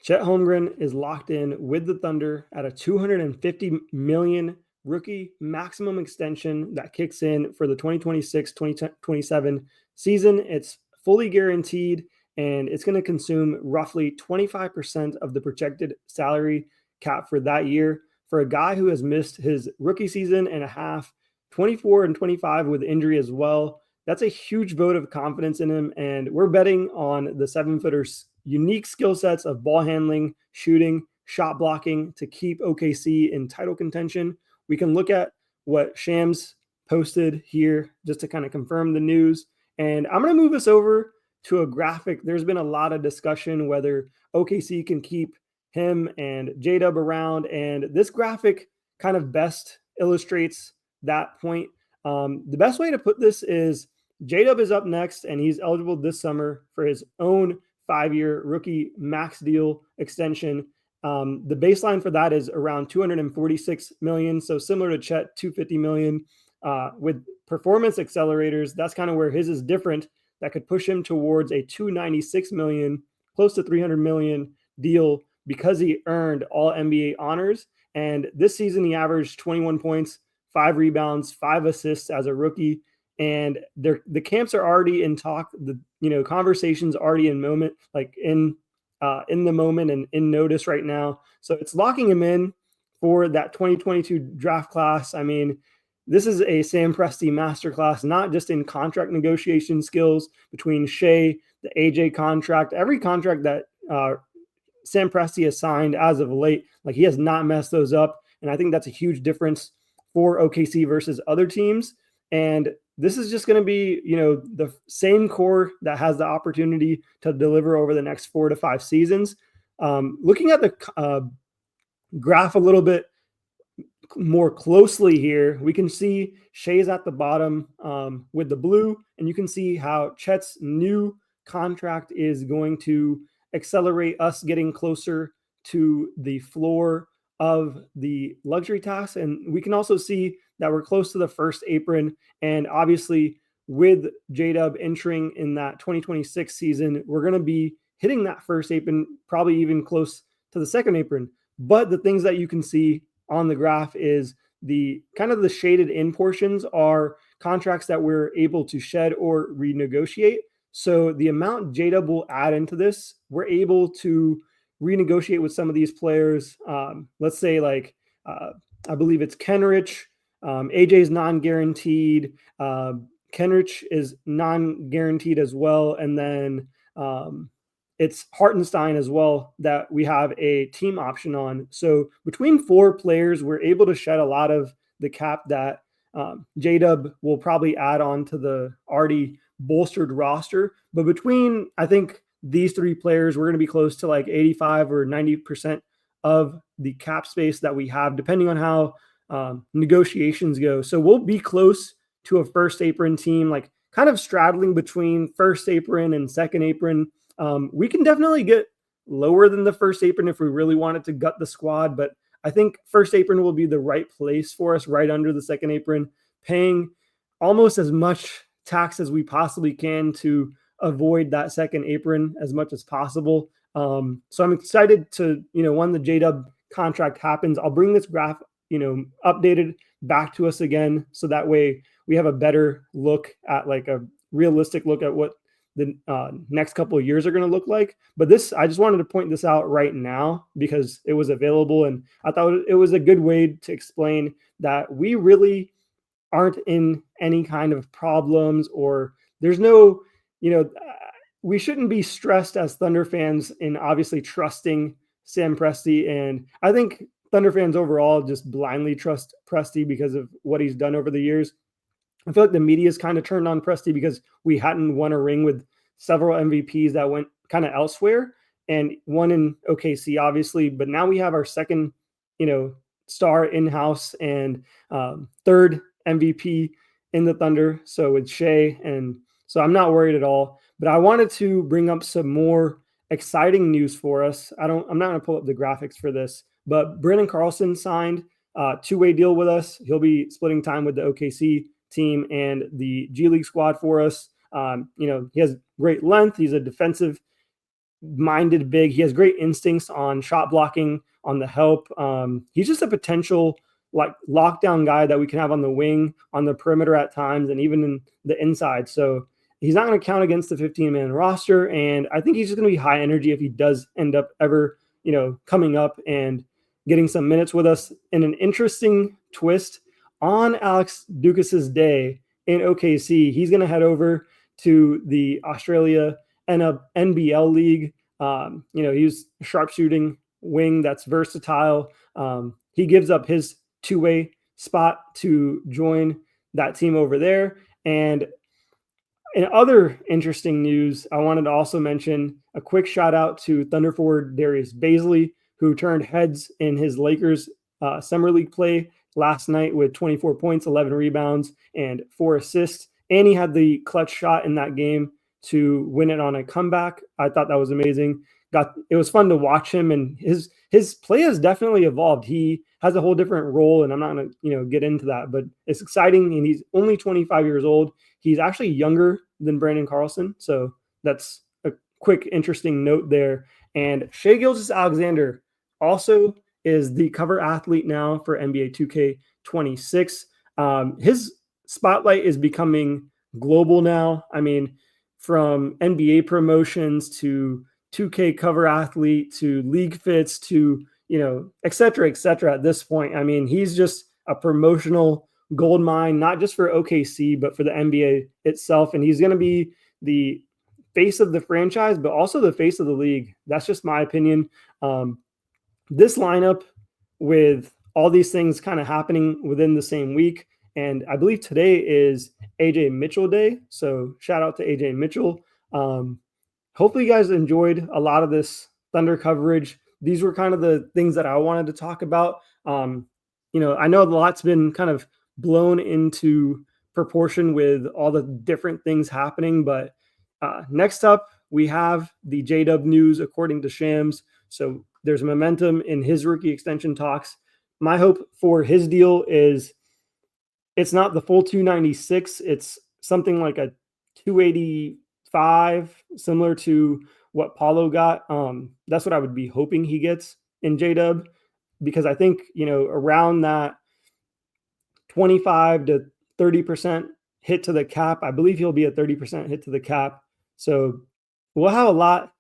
Chet Holmgren is locked in with the Thunder at a $250 million rookie maximum extension that kicks in for the 2026-2027 season. It's fully guaranteed, and it's going to consume roughly 25% of the projected salary cap for that year. For a guy who has missed his rookie season and a half, 24 and 25 with injury as well, that's a huge vote of confidence in him. And we're betting on the 7-footer's unique skill sets of ball handling, shooting, shot blocking to keep OKC in title contention. We can look at what Shams posted here just to kind of confirm the news. And I'm going to move us over to a graphic. There's been a lot of discussion whether OKC can keep him and J-Dub around. And this graphic kind of best illustrates that point. The best way to put this is J-Dub is up next, and he's eligible this summer for his own 5-year rookie max deal extension. The baseline for that is around $246 million. So similar to Chet, $250 million. With performance accelerators, that's kind of where his is different. That could push him towards a $296 million, close to $300 million deal because he earned all NBA honors. And this season, he averaged 21 points, 5 rebounds, 5 assists as a rookie. And the camps are already in talk. The conversations already in moment, like in the moment and in notice right now. So it's locking him in for that 2022 draft class. I mean, this is a Sam Presti masterclass, not just in contract negotiation skills between Shai, the AJ contract, every contract that Sam Presti has signed as of late. Like, he has not messed those up. And I think that's a huge difference for OKC versus other teams. And this is just going to be, the same core that has the opportunity to deliver over the next 4 to 5 seasons. Looking at the graph a little bit more closely here, we can see Shai's at the bottom with the blue, and you can see how Chet's new contract is going to accelerate us getting closer to the floor of the luxury tax. And we can also see that we're close to the first apron. And obviously, with J-Dub entering in that 2026 season, we're going to be hitting that first apron, probably even close to the second apron. But the things that you can see on the graph is the kind of the shaded in portions are contracts that we're able to shed or renegotiate. So the amount J-Dub will add into this, we're able to renegotiate with some of these players. Let's say I believe it's Kenrich. AJ is non-guaranteed. Kenrich is non-guaranteed as well. And then it's Hartenstein as well that we have a team option on. So between 4 players, we're able to shed a lot of the cap that J-Dub will probably add on to the already bolstered roster. But between, I think, these 3 players, we're going to be close to like 85 or 90% of the cap space that we have, depending on how negotiations go. So we'll be close to a first apron team, like kind of straddling between first apron and second apron. We can definitely get lower than the first apron if we really wanted to gut the squad, but I think first apron will be the right place for us, right under the second apron, paying almost as much tax as we possibly can to avoid that second apron as much as possible. So I'm excited to, when the J-Dub contract happens, I'll bring this graph, updated back to us again. So that way we have a better look at, like, a realistic look at what the next couple of years are going to look like. But I just wanted to point this out right now because it was available. And I thought it was a good way to explain that we really aren't in any kind of problems, or there's no, we shouldn't be stressed as Thunder fans in obviously trusting Sam Presti. And I think Thunder fans overall just blindly trust Presti because of what he's done over the years. I feel like the media's kind of turned on Presti because we hadn't won a ring with several MVPs that went kind of elsewhere, and one in OKC, obviously. But now we have our second, star in-house and third MVP in the Thunder. So with Shai, and so I'm not worried at all. But I wanted to bring up some more exciting news for us. I'm not going to pull up the graphics for this, but Brandon Carlson signed a 2-way deal with us. He'll be splitting time with the OKC team and the G League squad for us. He has great length. He's a defensive minded big. He has great instincts on shot blocking, on the help. He's just a potential like lockdown guy that we can have on the wing, on the perimeter at times, and even in the inside. So he's not going to count against the 15-man roster. And I think he's just going to be high energy if he does end up ever, coming up and getting some minutes with us. In an interesting twist, on Alex Ducas's day in OKC, he's going to head over to the Australia NBL league. He's a sharpshooting wing that's versatile. He gives up his two-way spot to join that team over there. And in other interesting news, I wanted to also mention a quick shout out to Thunder forward Darius Bazley, who turned heads in his Lakers Summer League play last night with 24 points, 11 rebounds, and 4 assists. And he had the clutch shot in that game to win it on a comeback. I thought that was amazing. It was fun to watch him, and his play has definitely evolved. He has a whole different role, and I'm not going to get into that, but it's exciting. And he's only 25 years old. He's actually younger than Brandon Carlson, so that's a quick interesting note there. And Shai Gilgeous-Alexander also is the cover athlete now for NBA 2K26. His spotlight is becoming global now. I mean, from NBA promotions to 2K cover athlete to league fits to, et cetera, at this point. I mean, he's just a promotional gold mine, not just for OKC, but for the NBA itself. And he's going to be the face of the franchise, but also the face of the league. That's just my opinion. This lineup with all these things kind of happening within the same week. And I believe today is AJ Mitchell Day. So shout out to AJ Mitchell. Hopefully you guys enjoyed a lot of this Thunder coverage. These were kind of the things that I wanted to talk about. I know a lot's been kind of blown into proportion with all the different things happening, but next up we have the J-Dub news according to Shams. So there's momentum in his rookie extension talks. My hope for his deal is it's not the full 296. It's something like a 285, similar to what Paulo got. That's what I would be hoping he gets in J-Dub, because I think, around that 25 to 30% hit to the cap, I believe he'll be a 30% hit to the cap. So we'll have a lot,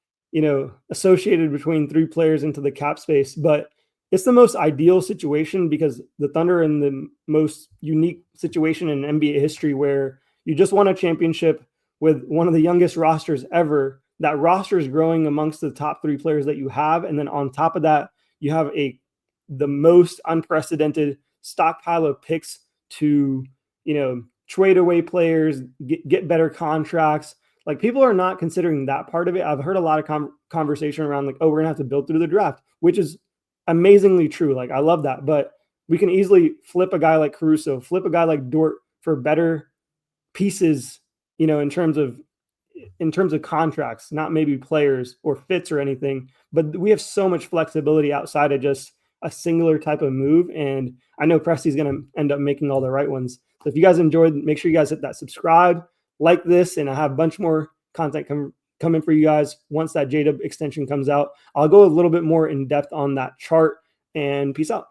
associated between 3 players into the cap space, but it's the most ideal situation because the Thunder are in the most unique situation in NBA history where you just won a championship with one of the youngest rosters ever. That roster is growing amongst the top 3 players that you have. And then on top of that, you have the most unprecedented stockpile of picks to, trade away players, get better contracts. Like, people are not considering that part of it. I've heard a lot of conversation around like, oh, we're gonna have to build through the draft, which is amazingly true. Like, I love that, but we can easily flip a guy like Caruso, flip a guy like Dort for better pieces, in terms of contracts, not maybe players or fits or anything, but we have so much flexibility outside of just a singular type of move. And I know Presty's going to end up making all the right ones. So if you guys enjoyed, make sure you guys hit that subscribe, like this, and I have a bunch more content coming for you guys once that J-Dub extension comes out. I'll go a little bit more in depth on that chart, and peace out.